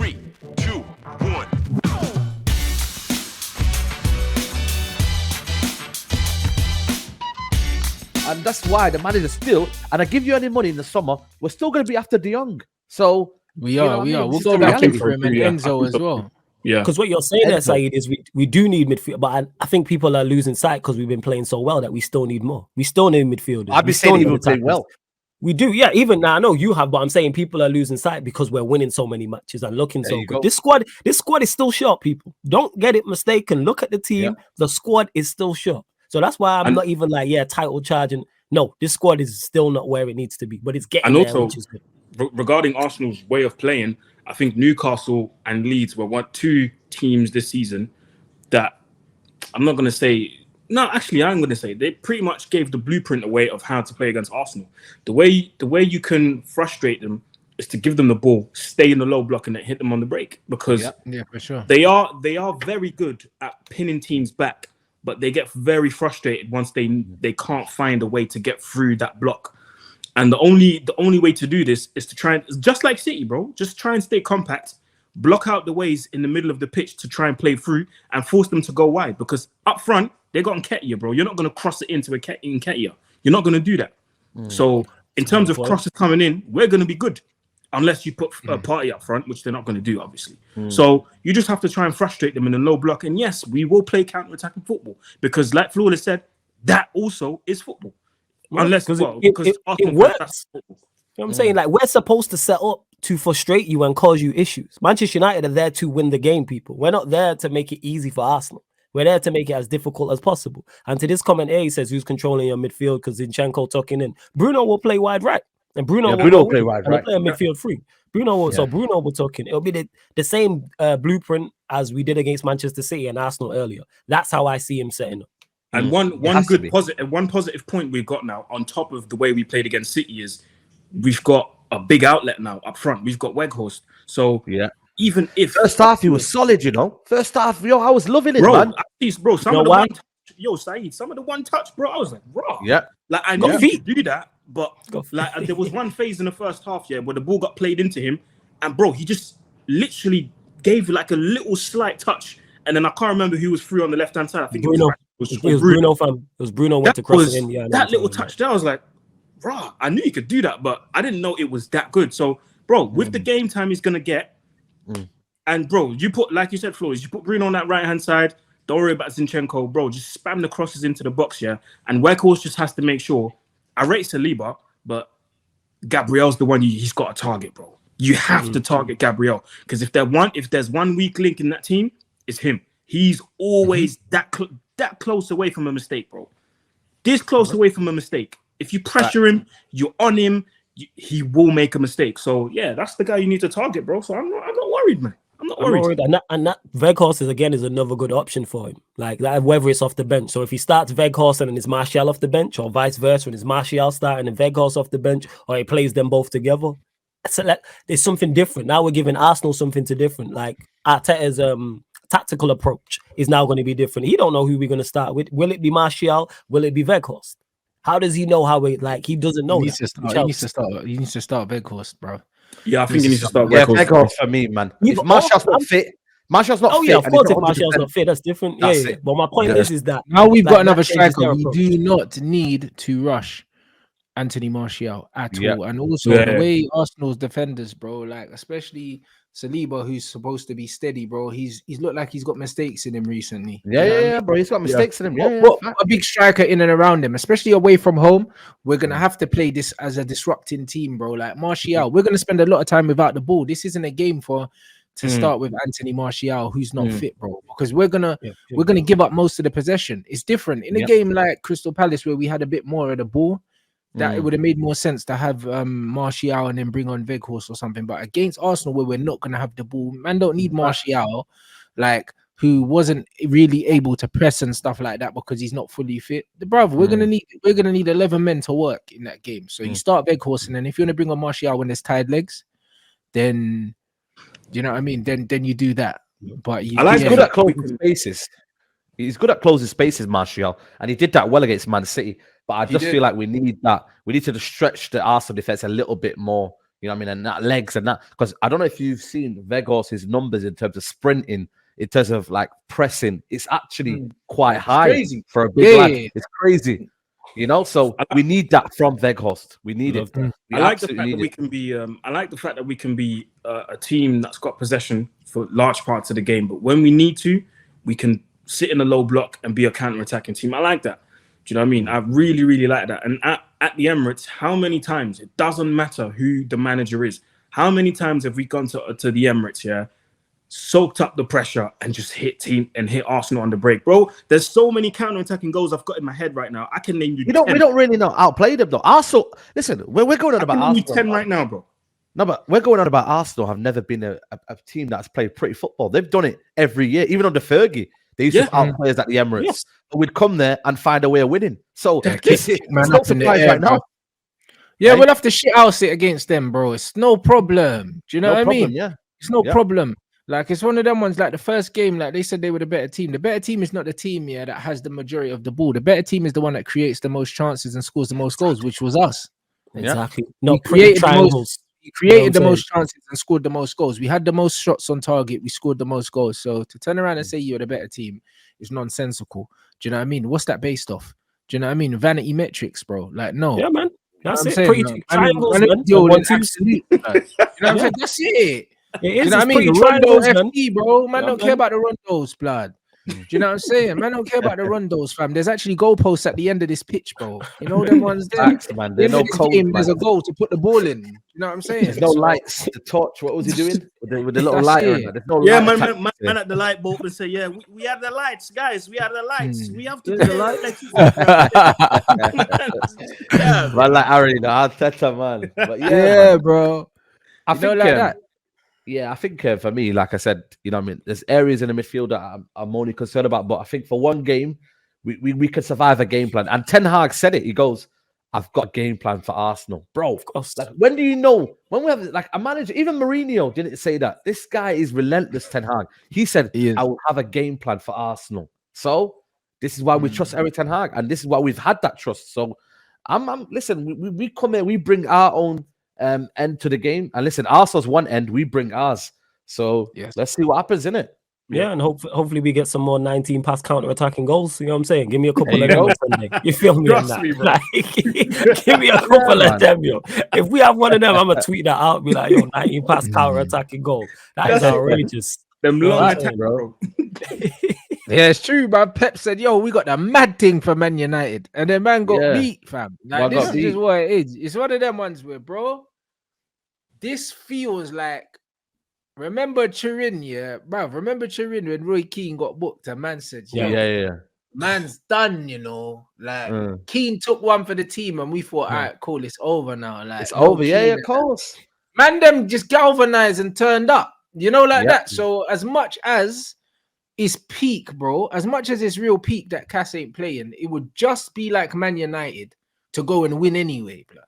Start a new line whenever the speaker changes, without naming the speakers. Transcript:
3, 2, 1.
And that's why the manager still, and I give you any money in the summer, we're still going to be after Jong. So
we are. We'll go back in for him and Enzo as well.
Yeah, because what you're saying there, Saeed, is we do need midfield, but I think people are losing sight because we've been playing so well that we still need more. We still need midfielders.
I'd be saying even playing well.
We do, yeah. Even now, I know you have, but I'm saying people are losing sight because we're winning so many matches and looking so good. This squad is still sharp, people. Don't get it mistaken. Look at the team. Yeah. The squad is still sharp. So that's why I'm not even like, title charging. No, this squad is still not where it needs to be, but it's getting there, which is good.
Regarding Arsenal's way of playing, I think Newcastle and Leeds were two teams this season that I'm not going to say. No, actually, I'm going to say they pretty much gave the blueprint away of how to play against Arsenal. The way you can frustrate them is to give them the ball, stay in the low block, and then hit them on the break, because
for sure
they are very good at pinning teams back, but they get very frustrated once they can't find a way to get through that block. And the only way to do this is to try and, just like City, bro, just try and stay compact, block out the ways in the middle of the pitch to try and play through and force them to go wide. Because up front, they got Nketiah, bro. You're not going to cross it into Nketiah. You're not going to do that. So in terms of crosses coming in, we're going to be good. Unless you put a party up front, which they're not going to do, obviously. So you just have to try and frustrate them in a low block. And yes, we will play counter-attacking football. Because like Flawless said, that also is football. Unless because
it works. You know what I'm saying? Like, we're supposed to set up to frustrate you and cause you issues. Manchester United are there to win the game, people. We're not there to make it easy for Arsenal. We're there to make it as difficult as possible. And to this comment here, he says, who's controlling your midfield? Because Zinchenko tucking in. Bruno will play wide right. And Bruno will play wide right. Play a midfield free. So Bruno will tuck in. It'll be the same blueprint as we did against Manchester City and Arsenal earlier. That's how I see him setting up.
And one positive point we've got now, on top of the way we played against City, is we've got a big outlet now up front. We've got Weghorst. So even if
first half he was solid, First half, I was loving it, man.
Bro, some of the Saeed, some of the one touch, bro, I was like, raw.
Yeah.
Like, I know you do that, but like there was one phase in the first half, where the ball got played into him, and bro, he just literally gave like a little slight touch, and then I can't remember who was free on the left hand side. I think
Bruno. It was Bruno. It was Bruno went to cross it in.
That little touch there, I was like, rah, I knew he could do that, but I didn't know it was that good. So, bro, with the game time he's gonna get, and bro, you put, like you said, Flores, you put Bruno on that right hand side. Don't worry about Zinchenko, bro. Just spam the crosses into the box, And Weghorst just has to make sure. I rate Saliba, but Gabriel's the one he's got to target, bro. You have to target Gabriel, because if there's one weak link in that team, it's him. He's always that close away from a mistake, bro. This close away from a mistake. If you pressure him, you're on him, he will make a mistake. So yeah, that's the guy you need to target, bro. So I'm not worried, man. I'm not worried.
And that Weghorst is another good option for him. Like that, whether it's off the bench. So if he starts Weghorst and it's Martial off the bench, or vice versa, and it's Martial starting and Weghorst off the bench, or he plays them both together. So like, there's something different. Now we're giving Arsenal something different. Like Arteta's tactical approach is now going to be different. He don't know who we're going to start with. Will it be Martial? Will it be Weghorst? How does he know how it, like, he doesn't know?
He needs to start Weghorst, bro.
Yeah, I think he needs to start
Weghorst for me, man. If Martial's not fit, Martial's not fit.
Yeah, of course, if Martial's not fit, that's different. Yeah. But my point is that
now we've got another striker. We do not need to rush Anthony Martial at all. And also the way Arsenal's defenders, bro, like especially Saliba, who's supposed to be steady, bro. He's looked like he's got mistakes in him recently.
Bro. He's got mistakes in him.
A big striker in and around him, especially away from home. We're gonna have to play this as a disrupting team, bro. Like Martial, we're gonna spend a lot of time without the ball. This isn't a game to start with Anthony Martial, who's not fit, bro. Because we're gonna give up most of the possession. It's different in a game like Crystal Palace, where we had a bit more of the ball. That it would have made more sense to have Martial and then bring on Weghorst or something. But against Arsenal, where we're not going to have the ball, man, don't need Martial, like, who wasn't really able to press and stuff like that because he's not fully fit. We're gonna need 11 men to work in that game. So you start Weghorst, and then if you want to bring on Martial when there's tired legs, then you know what I mean. Then you do that. But
he's good at closing spaces. He's good at closing spaces, Martial, and he did that well against Man City. But I just feel like we need that. We need to stretch the Arsenal defense a little bit more You know what I mean? And that legs and that, because I don't know if you've seen Vegas' numbers in terms of sprinting, in terms of like pressing. It's actually quite high
crazy.
for a big lad.
Yeah.
It's crazy. You know, so we need that from Veghorst. We need it. We
I like the
absolutely
fact that
need
we
it.
can be. I like the fact that we can be a team that's got possession for large parts of the game, but when we need to, we can sit in a low block and be a counter-attacking team. I like that. Do you know what I mean? I really, really like that. And at the Emirates, how many times, it doesn't matter who the manager is, how many times have we gone to the Emirates, yeah, soaked up the pressure and just hit Arsenal on the break, bro? There's so many counter-attacking goals I've got in my head right now. I can name you.
We don't
10.
really outplay them though. Arsenal, listen, we're going on
I
about
can name you
Arsenal.
10 right now, bro.
No, but we're going on about Arsenal have never been a team that's played pretty football. They've done it every year, even under Fergie. They used to out players at the Emirates.
Yes.
But we'd come there and find a way of winning. So
Kick man
it's no
up in the
surprise
air,
right now.
bro. Yeah,
Right?
we'll have to shit house it against them, bro. It's no problem. Do you know
No
what
problem,
I mean?
yeah.
It's no
Yeah.
problem. Like, it's one of them ones, like the first game, like they said they were the better team. The better team is not the team, yeah, that has the majority of the ball. The better team is the one that creates the most chances and scores the most goals, which was us.
Exactly.
We
Not
created
pretty
the
triangles.
We created
what
the
I'm
most chances and scored the most goals. We had the most shots on target. We scored the most goals. So to turn around and say you're the better team is nonsensical. Do you know what I mean? What's that based off? Do you know what I mean? Vanity metrics, bro. Like, no.
Yeah, man. That's
I'm
it.
saying,
Pretty
man,
triangles,
man,
man.
yo,
And
then
1-2s.
absolute, like, you know what I'm saying? That's it.
It
Do
is.
you know
It's
what I mean?
pretty
The Rondo
triangles, man.
FD, bro. Man
Yeah,
don't care
man.
about the Rondos, blood. Do you know what I'm saying? Man don't care about the Rondos, fam. There's actually goalposts at the end of this pitch, bro. You know them ones there?
Facts, man.
At the
There's
end
no
of this
code,
game,
man.
there's a goal to put the ball in. You know what I'm saying?
There's no
So,
lights. The torch. What was he doing with the little
That's
lighter?
it.
And that? There's no
Yeah,
light
man,
attack.
man at the light bulb and say, yeah, we have the lights, guys. We have the lights. We have to
There's
pay
the
electricity. Yeah,
Man, like Ari, the Arteta, man. But
yeah,
yeah, man.
bro.
I
You know,
think
like that.
Yeah, I think for me, like I said, you know what I mean, there's areas in the midfield that I'm only concerned about. But I think for one game, we could survive a game plan. And Ten Hag said it. He goes, I've got a game plan for Arsenal. Bro,
Of course.
like, when do you know? When we have like a manager, even Mourinho didn't say that. This guy is relentless, Ten Hag. He said,
He is.
I will have a game plan for Arsenal. So this is why we trust Eric Ten Hag. And this is why we've had that trust. So listen, we come here, we bring our own end to the game. And listen, Arsenal's one end, we bring ours. So
Yes.
let's see what happens, innit?
Yeah, and hopefully we get some more 19 pass counter-attacking goals. You know what I'm saying? Give me a couple
There
of
you
them
go.
on Sunday. You feel me on
Trust
that?
me, bro.
Like, give me a couple
man.
of them, yo. If we have one of them, I'm gonna tweet that out. Be like, yo, 19 pass counter-attacking goal. That is
That's it.
outrageous.
Them
Well,
long
that's
attacks,
it, bro.
bro.
Yeah, it's true, man. Pep said, yo, we got the mad thing for Man United. And then man got
Yeah.
beat, fam. Like,
Man
this
got
is
beat.
just what it is. It's one of them ones where, bro, this feels like, remember Turin, yeah? Bruv, remember Turin when Roy Keane got booked and man said,
Yeah,
yo,
yeah.
man's done, you know. Like,
Mm.
Keane took one for the team and we thought,
Yeah.
all right, cool, it's over now. Like,
It's
no
over. Yeah,
Keane.
of course.
Man, them just galvanized and turned up, you know, like
Yeah.
that. So as much as it's peak, bro, as much as it's real peak that Cass ain't playing, it would just be like Man United to go and win anyway, blood.